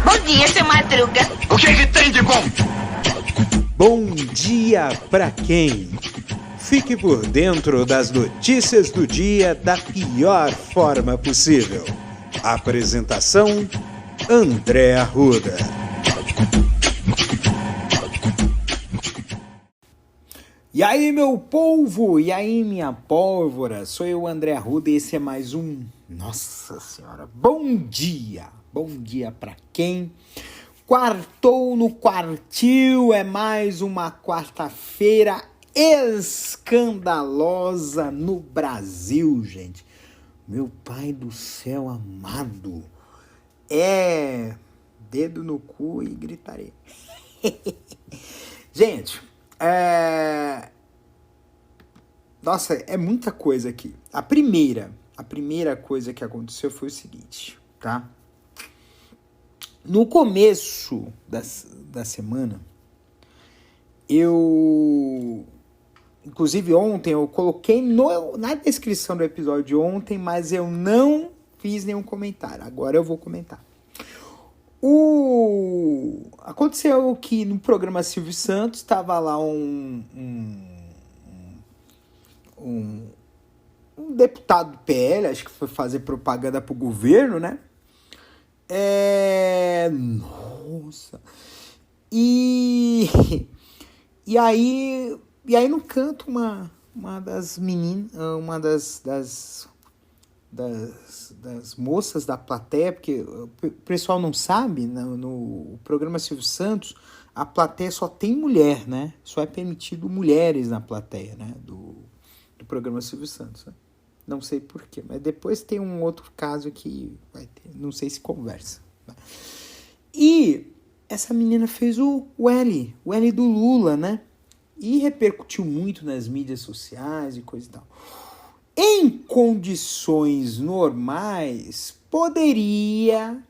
Bom dia, seu Madruga. O que tem de bom? Bom dia pra quem? Fique por dentro das notícias do dia da pior forma possível. Apresentação: André Arruda. E aí, meu polvo? E aí, minha pólvora? Sou eu, André Arruda, e esse é mais um... Nossa Senhora, bom dia! Bom dia pra quem? Quartou no quartil, é mais uma quarta-feira escandalosa no Brasil, gente. Meu pai do céu amado. É dedo no cu e gritaria. Gente, nossa, é muita coisa aqui. A primeira coisa que aconteceu foi o seguinte, tá? No começo da semana, inclusive ontem, eu coloquei na descrição do episódio de ontem, mas eu não fiz nenhum comentário. Agora eu vou comentar. Aconteceu que no programa Silvio Santos estava lá um deputado do PL, acho que foi fazer propaganda pro governo, né? Nossa. E aí no canto uma das meninas, uma das moças da plateia, porque o pessoal não sabe, no programa Silvio Santos, a plateia só tem mulher, né? Só é permitido mulheres na plateia, né? Do programa Silvio Santos, né? Não sei porquê, mas depois tem um outro caso que vai ter, não sei se conversa. Né? E essa menina fez o L do Lula, né? E repercutiu muito nas mídias sociais e coisa e tal. Em condições normais, poderia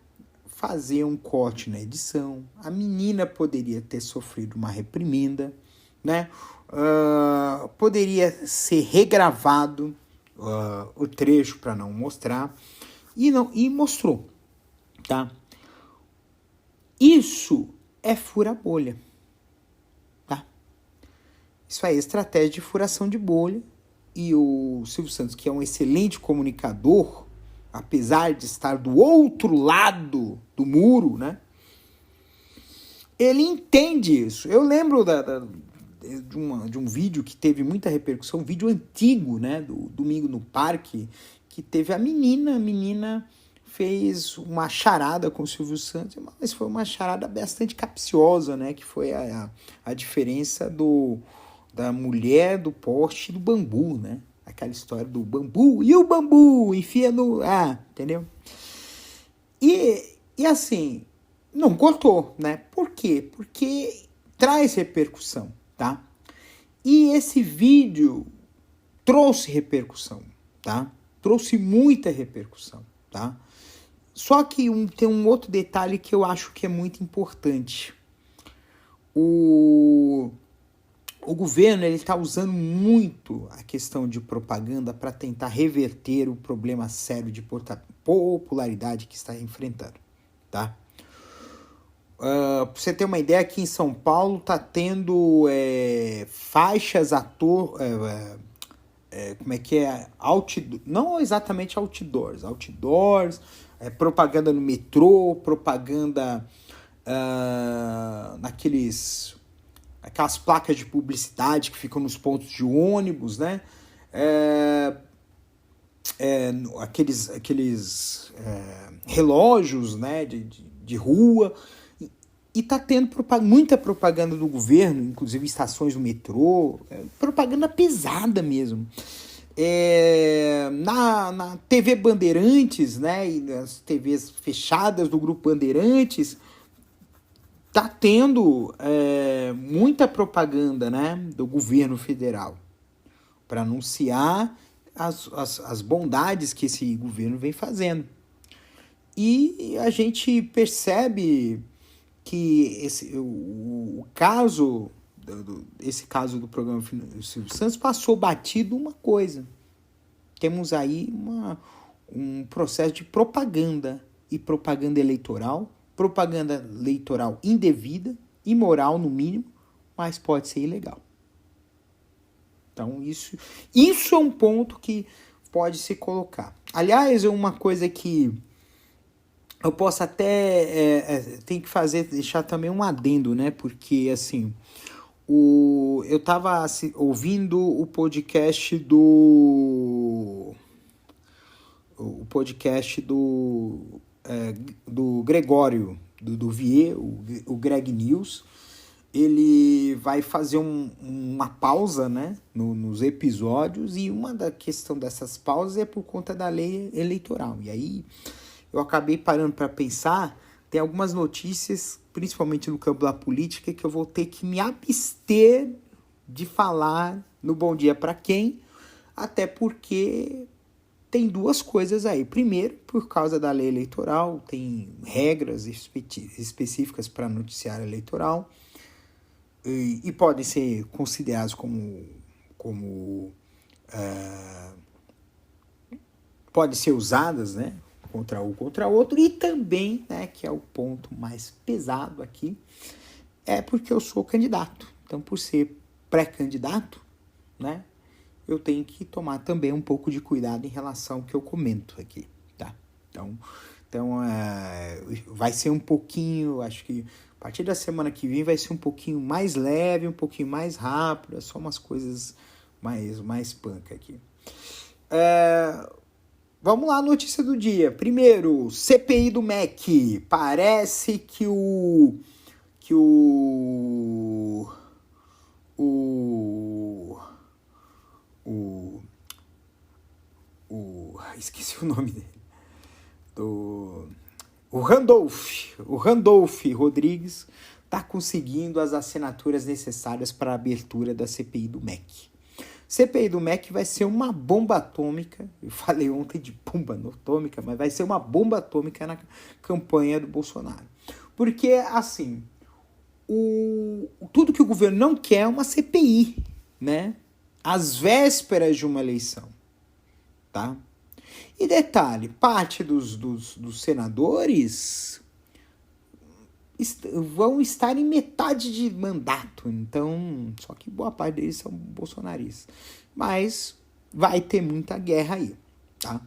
fazer um corte na edição, a menina poderia ter sofrido uma reprimenda, né? Poderia ser regravado o trecho para não mostrar, e mostrou, tá? Isso é fura-bolha, tá? Isso aí é estratégia de furação de bolha, e o Silvio Santos, que é um excelente comunicador, apesar de estar do outro lado do muro, né? Ele entende isso. Eu lembro de um vídeo que teve muita repercussão, um vídeo antigo, né, do Domingo no Parque, que teve a menina fez uma charada com o Silvio Santos, mas foi uma charada bastante capciosa, né, que foi a diferença da mulher do poste do bambu, né, aquela história do bambu, e o bambu enfia no... entendeu? E assim, não cortou, né, por quê? Porque traz repercussão, tá? E esse vídeo trouxe repercussão, tá? Trouxe muita repercussão, tá? Só que tem um outro detalhe que eu acho que é muito importante. O governo está usando muito a questão de propaganda para tentar reverter o problema sério de popularidade que está enfrentando, tá? Pra você ter uma ideia, aqui em São Paulo tá tendo faixas como é que é? Não exatamente outdoors, propaganda no metrô, propaganda aquelas placas de publicidade que ficam nos pontos de ônibus, né? Aqueles relógios, né, de rua. E tá tendo muita propaganda do governo, inclusive estações do metrô, propaganda pesada mesmo. Na TV Bandeirantes, né, e nas TVs fechadas do Grupo Bandeirantes, tá tendo muita propaganda, né, do governo federal para anunciar as bondades que esse governo vem fazendo. E a gente percebe que esse caso do programa Silvio Santos passou batido uma coisa. Temos aí um processo de propaganda, e propaganda eleitoral indevida, imoral no mínimo, mas pode ser ilegal. Então isso é um ponto que pode se colocar. Aliás, uma coisa que eu posso até tem que deixar também um adendo, né? Porque assim, eu estava ouvindo o podcast do Gregório, do Vier, o Greg News. Ele vai fazer uma pausa, né, nos episódios, e uma da questão dessas pausas é por conta da lei eleitoral. E aí eu acabei parando para pensar, tem algumas notícias, principalmente no campo da política, que eu vou ter que me abster de falar no Bom Dia para Quem, até porque tem duas coisas aí. Primeiro, por causa da lei eleitoral, tem regras específicas para noticiário eleitoral, e podem ser considerados podem ser usadas, né, contra um ou contra outro. E também, né, que é o ponto mais pesado aqui, é porque eu sou candidato. Então, por ser pré-candidato, né, eu tenho que tomar também um pouco de cuidado em relação ao que eu comento aqui, tá? Então vai ser um pouquinho, acho que a partir da semana que vem vai ser um pouquinho mais leve, um pouquinho mais rápido, é só umas coisas mais punk aqui. Vamos lá, notícia do dia. Primeiro, CPI do MEC. Parece que esqueci o nome dele. O Randolph Rodrigues está conseguindo as assinaturas necessárias para a abertura da CPI do MEC. CPI do MEC vai ser uma bomba atômica. Eu falei ontem de bomba atômica, mas vai ser uma bomba atômica na campanha do Bolsonaro. Porque, assim, tudo que o governo não quer é uma CPI, né? Às vésperas de uma eleição, tá? E detalhe, parte dos senadores vão estar em metade de mandato, então, só que boa parte deles são bolsonaristas. Mas vai ter muita guerra aí, tá?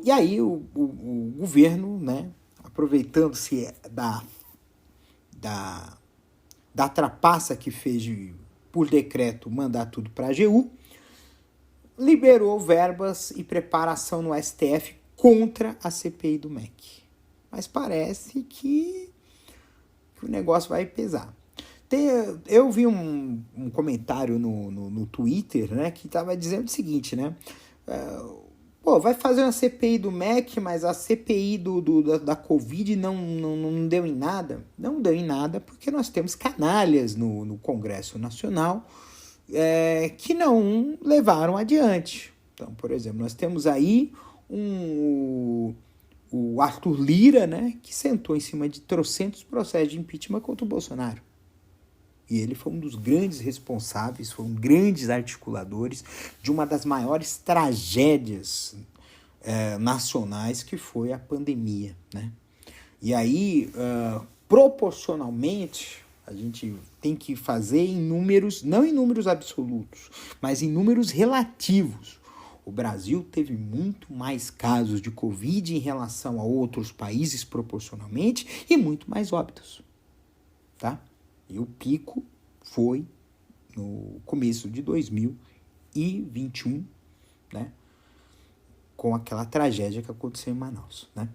E aí o governo, né, aproveitando-se da trapaça que fez por decreto mandar tudo para a AGU, liberou verbas e preparação no STF contra a CPI do MEC. Mas parece que o negócio vai pesar. Eu vi um comentário no Twitter, né, que estava dizendo o seguinte, né? Vai fazer uma CPI do MEC, mas a CPI da Covid não deu em nada. Não deu em nada porque nós temos canalhas no Congresso Nacional que não levaram adiante. Então, por exemplo, nós temos aí o Arthur Lira, né, que sentou em cima de trocentos processos de impeachment contra o Bolsonaro. E ele foi um dos grandes responsáveis, foi um grandes articuladores de uma das maiores tragédias nacionais, que foi a pandemia, né? E aí, proporcionalmente, a gente tem que fazer em números, não em números absolutos, mas em números relativos. O Brasil teve muito mais casos de Covid em relação a outros países proporcionalmente e muito mais óbitos, tá? E o pico foi no começo de 2021, né? Com aquela tragédia que aconteceu em Manaus, né?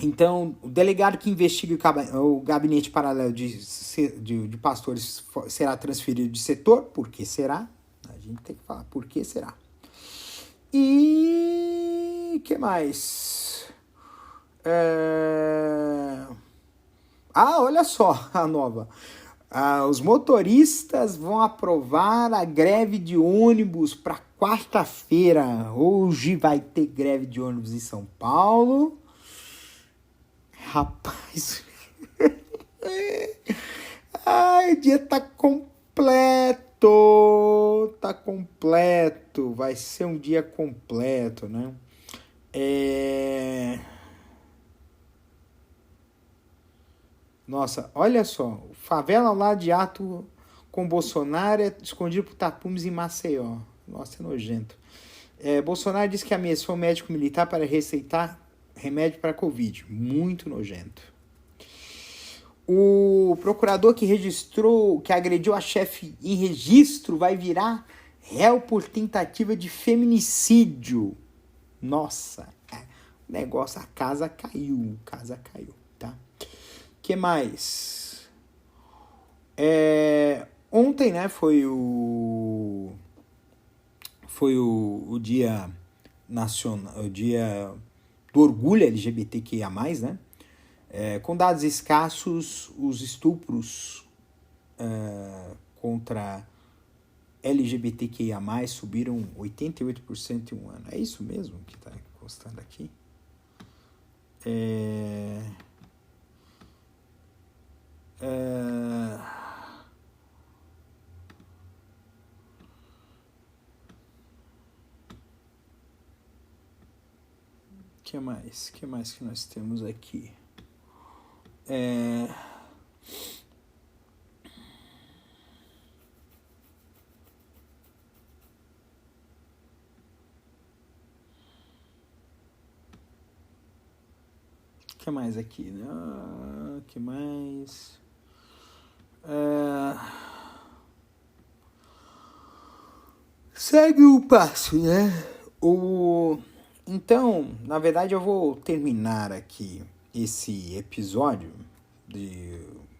Então, o delegado que investiga o gabinete paralelo de pastores será transferido de setor. Por que será? A gente tem que falar por que será. E que mais? Olha só a nova. Os motoristas vão aprovar a greve de ônibus para quarta-feira. Hoje vai ter greve de ônibus em São Paulo. Rapaz, o dia tá completo. Tá completo, vai ser um dia completo, né? Nossa, olha só, favela lá de ato com Bolsonaro é escondido por tapumes em Maceió. Nossa, é nojento. Bolsonaro disse que ameaçou um médico militar para receitar remédio para Covid. Muito nojento. O procurador que agrediu a chefe em registro vai virar réu por tentativa de feminicídio. Nossa, negócio, a casa caiu, tá? Que mais? Ontem, né, foi o dia nacional, o dia do orgulho LGBTQIA+, né? Com dados escassos, os estupros contra LGBTQIA+, subiram 88% em um ano. É isso mesmo que está constando aqui? Que mais que nós temos aqui? Que mais aqui? Que mais? Segue o passo, né? Então, na verdade, eu vou terminar aqui esse episódio.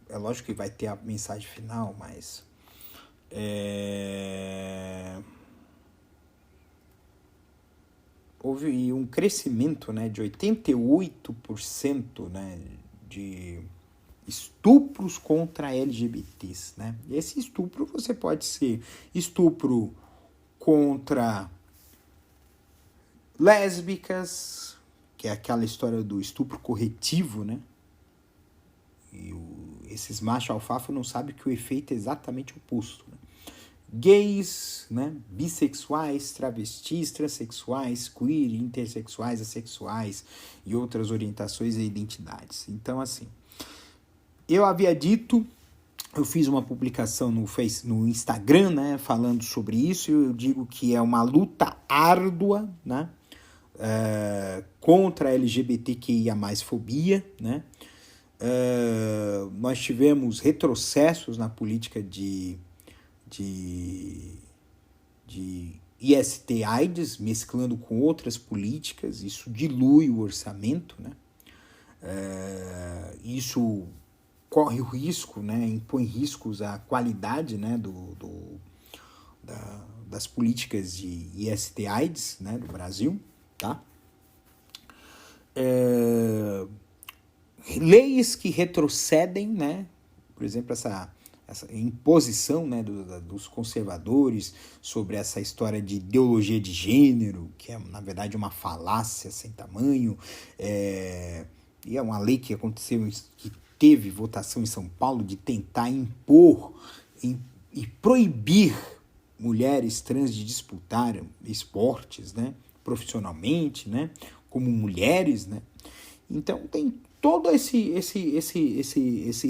É lógico que vai ter a mensagem final, mas houve um crescimento, né, de 88%, né, de estupros contra LGBTs, né? Esse estupro você pode ser estupro contra lésbicas, que é aquela história do estupro corretivo, né? E esses machos alfafa não sabem que o efeito é exatamente o oposto, né? Gays, né? Bissexuais, travestis, transexuais, queer, intersexuais, assexuais e outras orientações e identidades. Então, assim, eu havia dito, eu fiz uma publicação no Instagram, né, falando sobre isso, e eu digo que é uma luta árdua, né, contra a LGBTQIA+, fobia, né. Nós tivemos retrocessos na política de IST/AIDS, mesclando com outras políticas, isso dilui o orçamento, né. Isso corre o risco, né, impõe riscos à qualidade, né, das políticas de IST/AIDS, né, do Brasil, tá? Leis que retrocedem, né, por exemplo, essa imposição, né, dos conservadores sobre essa história de ideologia de gênero, que é, na verdade, uma falácia sem tamanho, e é uma lei que aconteceu, que teve votação em São Paulo de tentar impor e proibir mulheres trans de disputarem esportes, né, profissionalmente, né, como mulheres, né. Então tem todo esse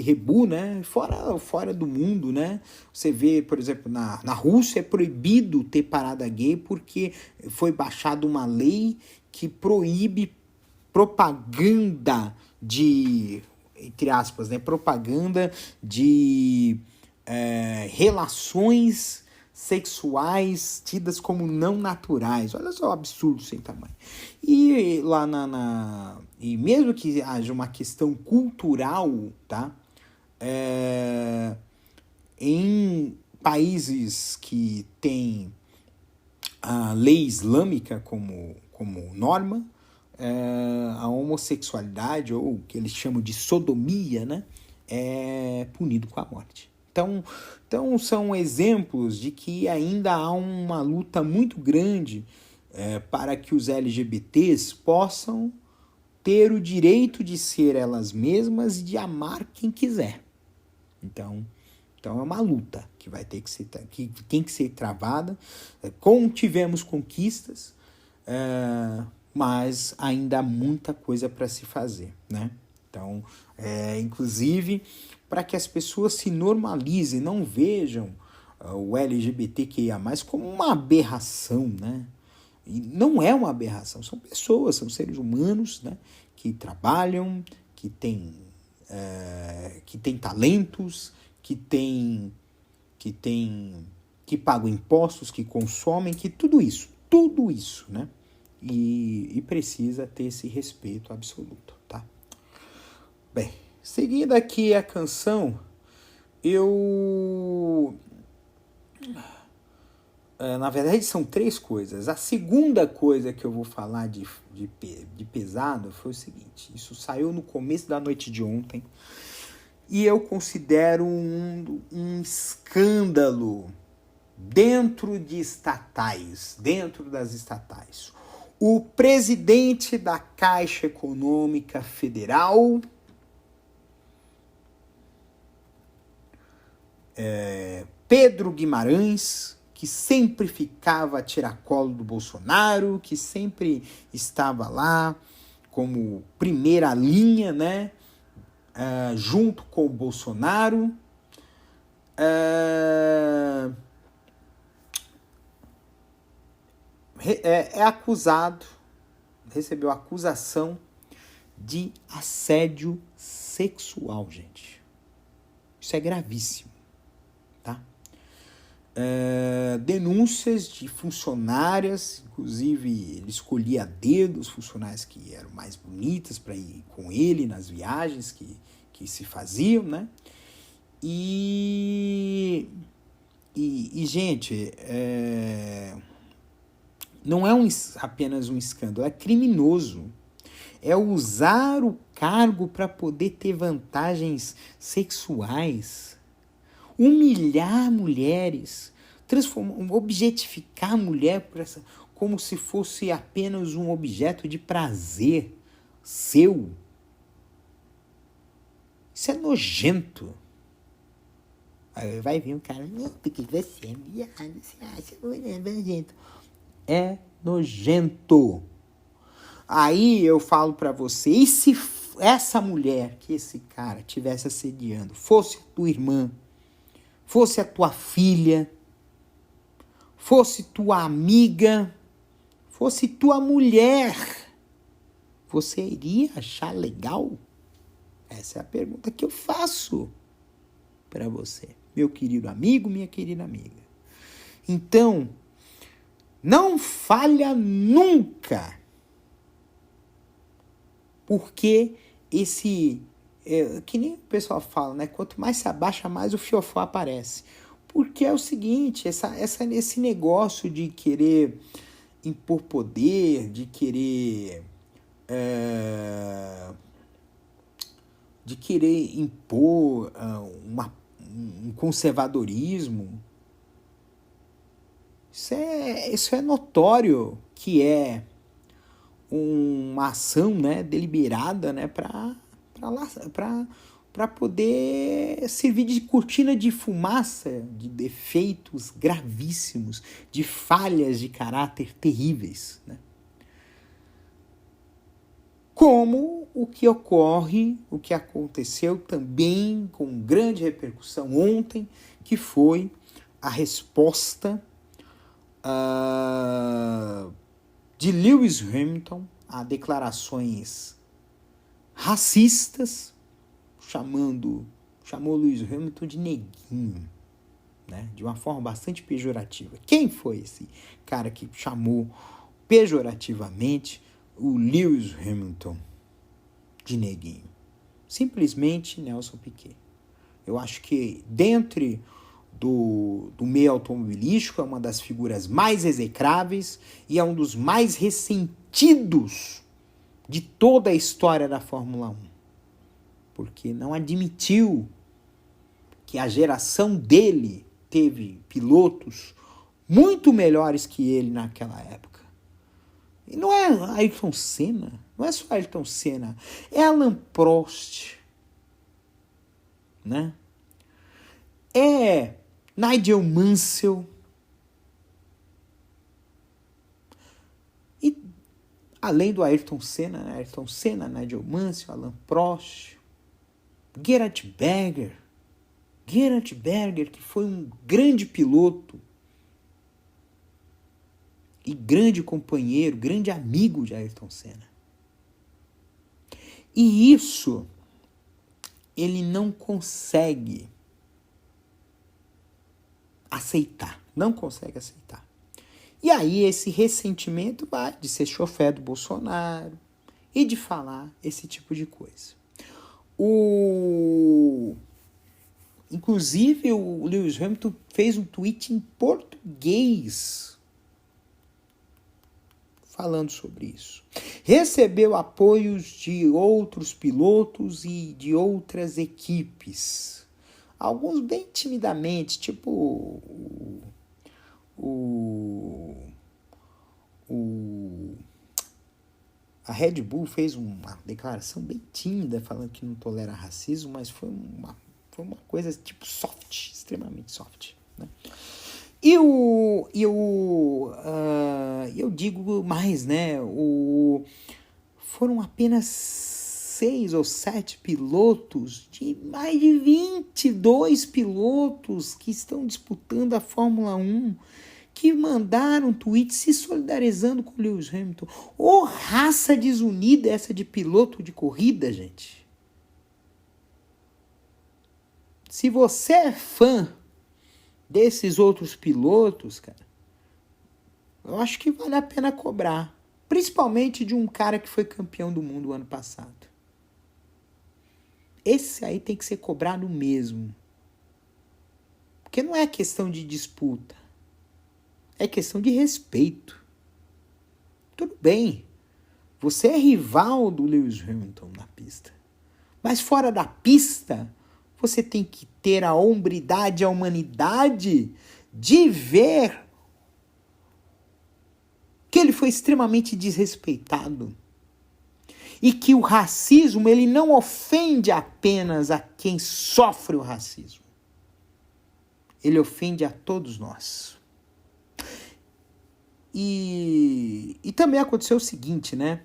rebu, né, fora do mundo, né. Você vê, por exemplo, na Rússia é proibido ter parada gay porque foi baixada uma lei que proíbe propaganda de, entre aspas, né, propaganda de relações sexuais tidas como não naturais. Olha só o absurdo sem tamanho. E lá e mesmo que haja uma questão cultural, tá? Em países que têm a lei islâmica como norma, a homossexualidade, ou o que eles chamam de sodomia, né, é punido com a morte. Então são exemplos de que ainda há uma luta muito grande para que os LGBTs possam ter o direito de ser elas mesmas e de amar quem quiser. Então é uma luta. que vai ter que ser, que tem que ser travada. Tivemos conquistas, mas ainda há muita coisa para se fazer, né? Então, inclusive, para que as pessoas se normalizem, não vejam o LGBTQIA+, como uma aberração, né? E não é uma aberração, são pessoas, são seres humanos, né? Que trabalham, que têm talentos, que pagam impostos, que consomem, que tudo isso, né? E precisa ter esse respeito absoluto, tá? Bem, seguindo aqui a canção, na verdade são 3 coisas. A segunda coisa que eu vou falar de pesado foi o seguinte: isso saiu no começo da noite de ontem e eu considero um escândalo dentro das estatais. O presidente da Caixa Econômica Federal, Pedro Guimarães, que sempre ficava a tiracolo do Bolsonaro, que sempre estava lá como primeira linha, né? Junto com o Bolsonaro, acusado, recebeu acusação de assédio sexual, gente. Isso é gravíssimo, tá? Denúncias de funcionárias, inclusive ele escolhia a dedo os funcionários que eram mais bonitas para ir com ele nas viagens que se faziam, né? E gente, não é apenas um escândalo, é criminoso. É usar o cargo para poder ter vantagens sexuais, humilhar mulheres, objetificar a mulher como se fosse apenas um objeto de prazer seu. Isso é nojento. Aí vai vir um cara, não, porque você é viado, você acha nojento. É nojento. Aí eu falo pra você, e se essa mulher que esse cara estivesse assediando fosse a tua irmã, fosse a tua filha, fosse tua amiga, fosse tua mulher, você iria achar legal? Essa é a pergunta que eu faço para você, meu querido amigo, minha querida amiga. Então, não falha nunca, porque que nem o pessoal fala, né? Quanto mais se abaixa, mais o fiofó aparece. Porque é o seguinte, esse negócio de querer impor poder, de querer impor um conservadorismo, isso é notório que é uma ação, né, deliberada, né, para poder servir de cortina de fumaça de defeitos gravíssimos, de falhas de caráter terríveis, né? Como o que aconteceu também com grande repercussão ontem, que foi a resposta de Lewis Hamilton a declarações racistas, chamou Lewis Hamilton de neguinho, né? De uma forma bastante pejorativa. Quem foi esse cara que chamou pejorativamente o Lewis Hamilton de neguinho? Simplesmente Nelson Piquet. Eu acho que dentre do meio automobilístico é uma das figuras mais execráveis e é um dos mais ressentidos de toda a história da Fórmula 1. Porque não admitiu que a geração dele teve pilotos muito melhores que ele naquela época. E não é Ayrton Senna, não é só Ayrton Senna, é Alain Prost, né? Nigel Mansell. E além do Ayrton Senna, Nigel Mansell, Alain Prost, Gerhard Berger, que foi um grande piloto e grande companheiro, grande amigo de Ayrton Senna. E isso ele não consegue aceitar. E aí esse ressentimento vai de ser chofé do Bolsonaro e de falar esse tipo de coisa. Inclusive o Lewis Hamilton fez um tweet em português falando sobre isso. Recebeu apoios de outros pilotos e de outras equipes. Alguns bem timidamente, tipo a Red Bull fez uma declaração bem tímida falando que não tolera racismo, mas foi uma coisa tipo soft, extremamente soft, né? Eu digo mais, né? Foram apenas 6 ou 7 pilotos de mais de 22 pilotos que estão disputando a Fórmula 1 que mandaram tweets se solidarizando com o Lewis Hamilton. Ô, raça desunida essa de piloto de corrida, gente. Se você é fã desses outros pilotos, cara, eu acho que vale a pena cobrar. Principalmente de um cara que foi campeão do mundo ano passado. Esse aí tem que ser cobrado mesmo. Porque não é questão de disputa. É questão de respeito. Tudo bem. Você é rival do Lewis Hamilton na pista. Mas fora da pista, você tem que ter a hombridade, a humanidade de ver que ele foi extremamente desrespeitado. E que o racismo, ele não ofende apenas a quem sofre o racismo. Ele ofende a todos nós. E também aconteceu o seguinte, né?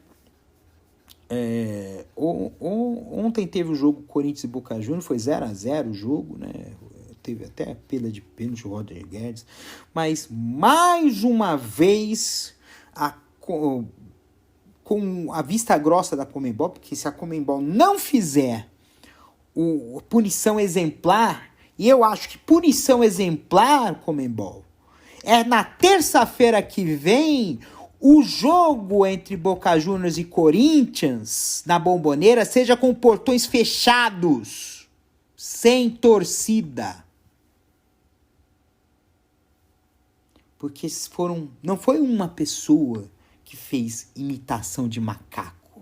Ontem teve o jogo Corinthians e Boca Juniors, foi 0-0 o jogo, né? Teve até a perda de pênalti, o Roger Guedes. Mas, mais uma vez, com a vista grossa da Conmebol, porque se a Conmebol não fizer punição exemplar, e eu acho que punição exemplar, Conmebol, é na terça-feira que vem o jogo entre Boca Juniors e Corinthians na Bombonera seja com portões fechados, sem torcida. Porque não foi uma pessoa que fez imitação de macaco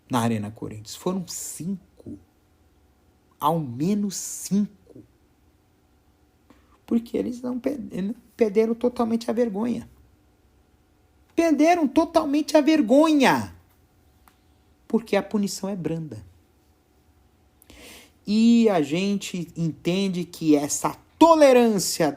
na Arena Corinthians. Foram 5. Ao menos 5. Porque eles não perderam totalmente a vergonha. Perderam totalmente a vergonha. Porque a punição é branda. E a gente entende que essa tolerância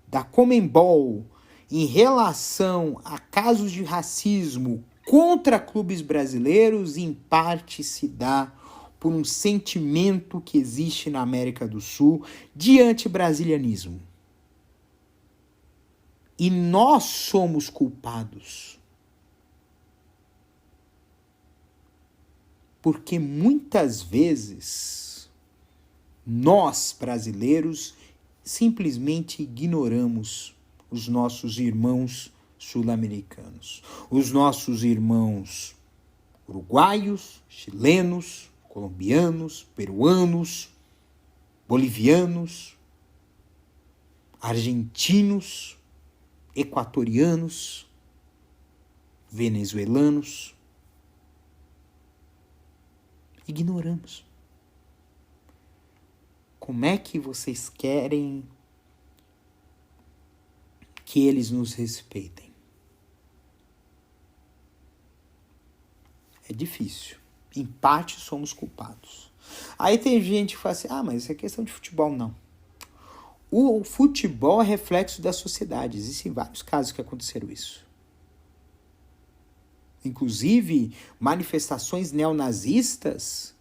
da Conmebol em relação a casos de racismo contra clubes brasileiros, em parte se dá por um sentimento que existe na América do Sul de anti-brasilianismo. E nós somos culpados. Porque muitas vezes nós, brasileiros, simplesmente ignoramos os nossos irmãos sul-americanos, os nossos irmãos uruguaios, chilenos, colombianos, peruanos, bolivianos, argentinos, equatorianos, venezuelanos. Ignoramos. Como é que vocês querem que eles nos respeitem? É difícil. Em parte somos culpados. Aí tem gente que fala assim, mas isso é questão de futebol. Não. O futebol é reflexo da sociedade. Existem vários casos que aconteceram isso. Inclusive, manifestações neonazistas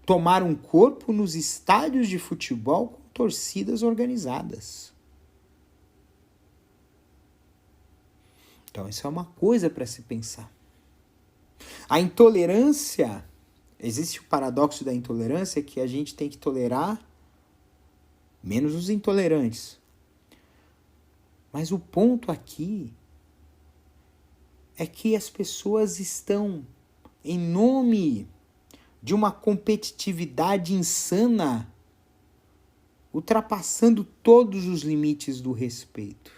tomaram corpo nos estádios de futebol com torcidas organizadas. Então, isso é uma coisa para se pensar. A intolerância, existe o paradoxo da intolerância, que a gente tem que tolerar menos os intolerantes. Mas o ponto aqui é que as pessoas estão, em nome de uma competitividade insana, ultrapassando todos os limites do respeito.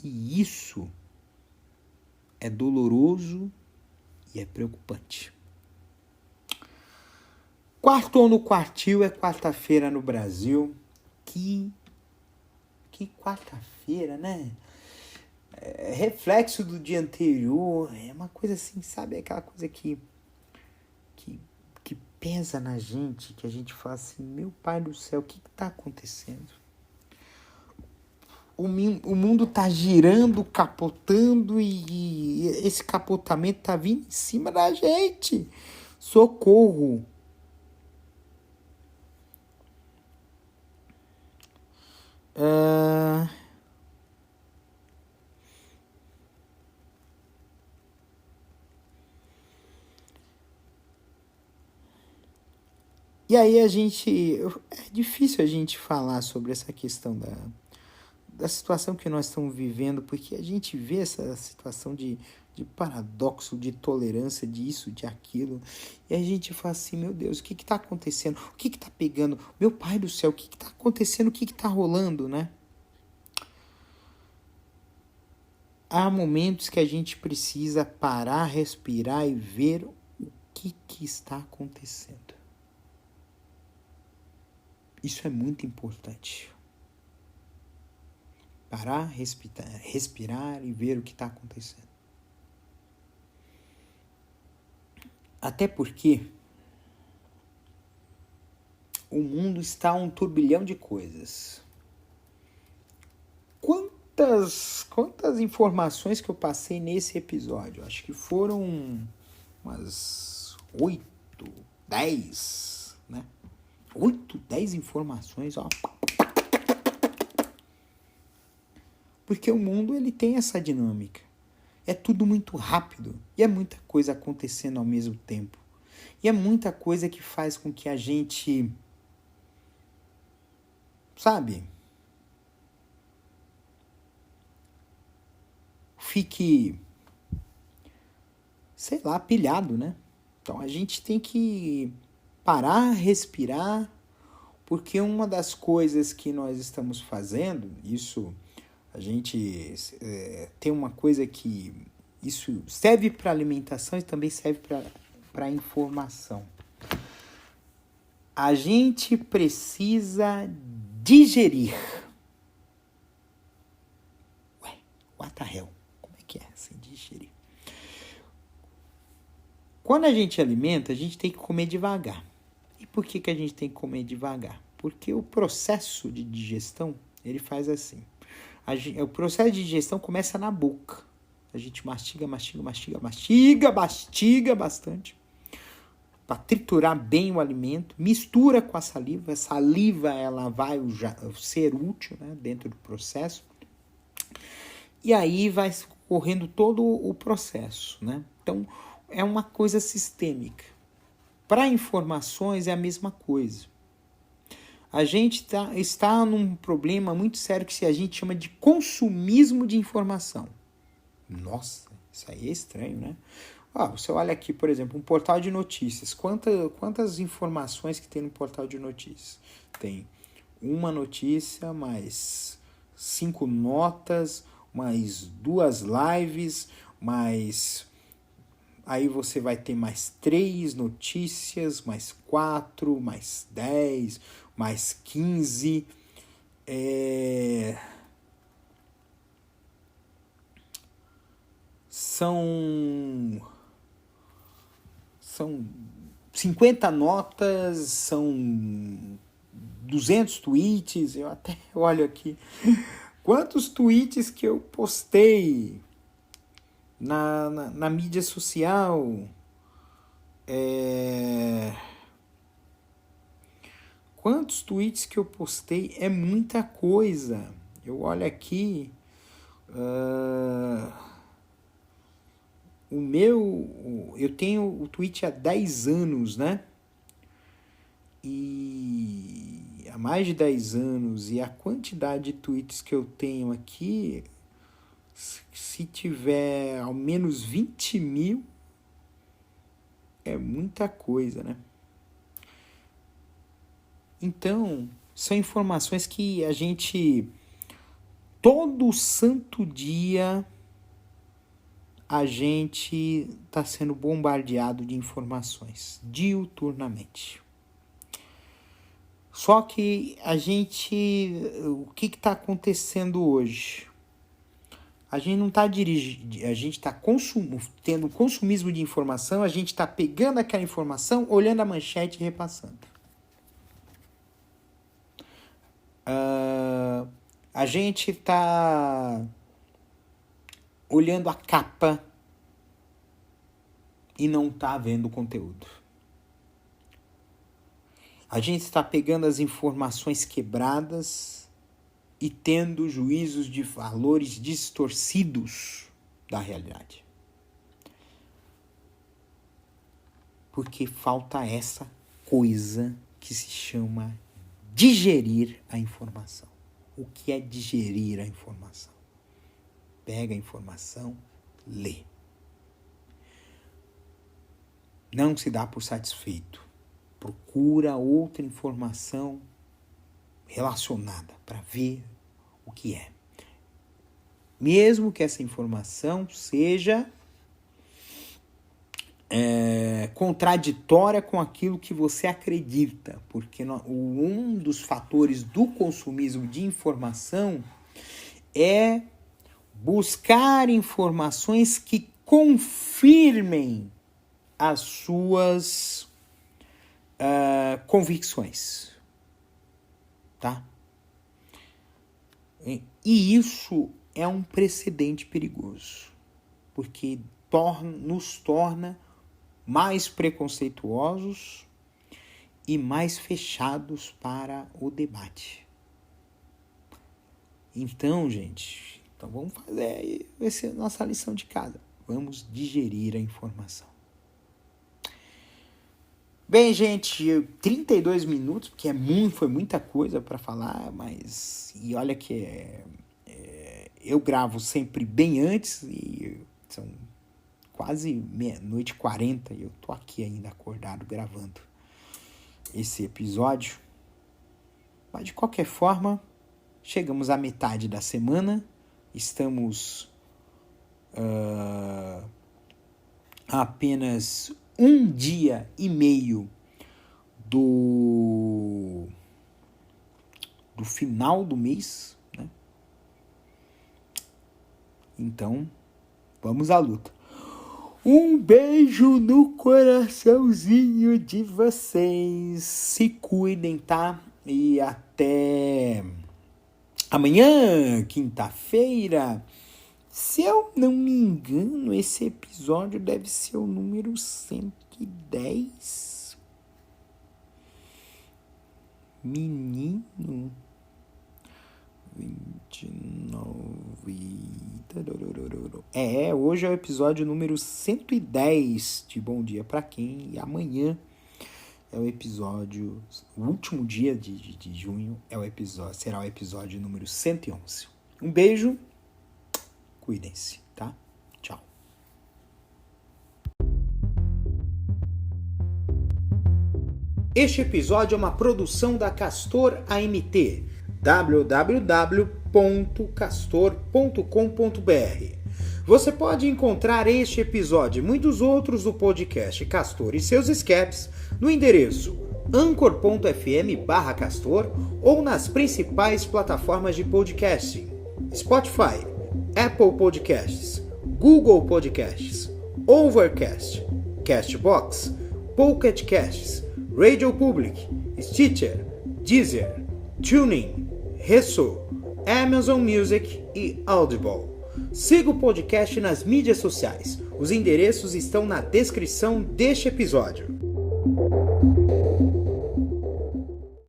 E isso é doloroso e é preocupante. Quartou no quartil é quarta-feira no Brasil. Que quarta-feira, né? É reflexo do dia anterior. É uma coisa assim, sabe? Aquela coisa que pesa na gente, que a gente fala assim, meu pai do céu, o que está acontecendo? O mundo está girando, capotando e esse capotamento está vindo em cima da gente. Socorro! E aí é difícil a gente falar sobre essa questão da situação que nós estamos vivendo, porque a gente vê essa situação de paradoxo, de tolerância, disso, de aquilo, e a gente fala assim, meu Deus, o que está acontecendo? O que está pegando? Meu pai do céu, o que está acontecendo? O que está rolando, né? Há momentos que a gente precisa parar, respirar e ver o que está acontecendo. Isso é muito importante. Parar, respirar e ver o que está acontecendo. Até porque o mundo está um turbilhão de coisas. Quantas informações que eu passei nesse episódio? Acho que foram umas 8, 10, né? 8, 10 informações, ó. Porque o mundo, ele tem essa dinâmica. É tudo muito rápido. E é muita coisa acontecendo ao mesmo tempo. E é muita coisa que faz com que a gente, sabe, fique, sei lá, pilhado, né? Então a gente tem que parar, respirar, porque uma das coisas que nós estamos fazendo, isso a gente tem uma coisa que isso serve para alimentação e também serve para informação. A gente precisa digerir. What the hell? Como é que é assim, digerir? Quando a gente alimenta, a gente tem que comer devagar. E por que a gente tem que comer devagar? Porque o processo de digestão, ele faz assim. O processo de digestão começa na boca. A gente mastiga bastante para triturar bem o alimento, mistura com a saliva. A saliva, ela vai ser útil, né, dentro do processo. E aí vai correndo todo o processo, né? Então, é uma coisa sistêmica. Para informações é a mesma coisa. A gente está num problema muito sério que a gente chama de consumismo de informação. Nossa, isso aí é estranho, né? Você olha aqui, por exemplo, um portal de notícias. Quantas informações que tem no portal de notícias? Tem uma notícia, mais 5 notas, mais 2 lives, mais... Aí você vai ter mais 3 notícias, mais 4, mais 10, mais 15. São são 50 notas, são 200 tweets, eu até olho aqui quantos tweets que eu postei na mídia social. Quantos tweets que eu postei? É muita coisa. Eu olho aqui, eu tenho o tweet há 10 anos, né? E há mais de 10 anos, e a quantidade de tweets que eu tenho aqui, se tiver ao menos 20 mil, é muita coisa, né? Então, são informações que a gente, todo santo dia, a gente está sendo bombardeado de informações, diuturnamente. Só que o que está acontecendo hoje? A gente não está dirigindo, a gente está tendo consumismo de informação, a gente está pegando aquela informação, olhando a manchete e repassando. A gente está olhando a capa e não está vendo o conteúdo. A gente está pegando as informações quebradas e tendo juízos de valores distorcidos da realidade. Porque falta essa coisa que se chama digerir a informação. O que é digerir a informação? Pega a informação, lê. Não se dá por satisfeito. Procura outra informação relacionada para ver o que é. Mesmo que essa informação seja contraditória com aquilo que você acredita, porque um dos fatores do consumismo de informação é buscar informações que confirmem as suas convicções, tá? E isso é um precedente perigoso, porque nos torna mais preconceituosos e mais fechados para o debate. Então, gente, vamos fazer essa nossa lição de casa. Vamos digerir a informação. Bem, gente, 32 minutos, porque foi muita coisa para falar, mas... E olha que eu gravo sempre bem antes, e são quase 00:40 e eu tô aqui ainda acordado gravando esse episódio. Mas, de qualquer forma, chegamos à metade da semana, estamos a apenas um dia e meio do final do mês, né? Então, vamos à luta. Um beijo no coraçãozinho de vocês. Se cuidem, tá? E até amanhã, quinta-feira. Se eu não me engano, esse episódio deve ser o número 110. Menino. 29. Hoje é o episódio número 110 de Bom Dia Pra Quem. E amanhã é o episódio, o último dia de junho será o episódio número 111. Um beijo, cuidem-se, tá? Tchau. Este episódio é uma produção da Castor AMT, www.castor.com.br. Você pode encontrar este episódio e muitos outros do podcast Castor e seus escapes no endereço anchor.fm/castor ou nas principais plataformas de podcasting: Spotify, Apple Podcasts, Google Podcasts, Overcast, Castbox, Pocket Casts, Radio Public, Stitcher, Deezer, TuneIn, Resso, Amazon Music e Audible. Siga o podcast nas mídias sociais. Os endereços estão na descrição deste episódio.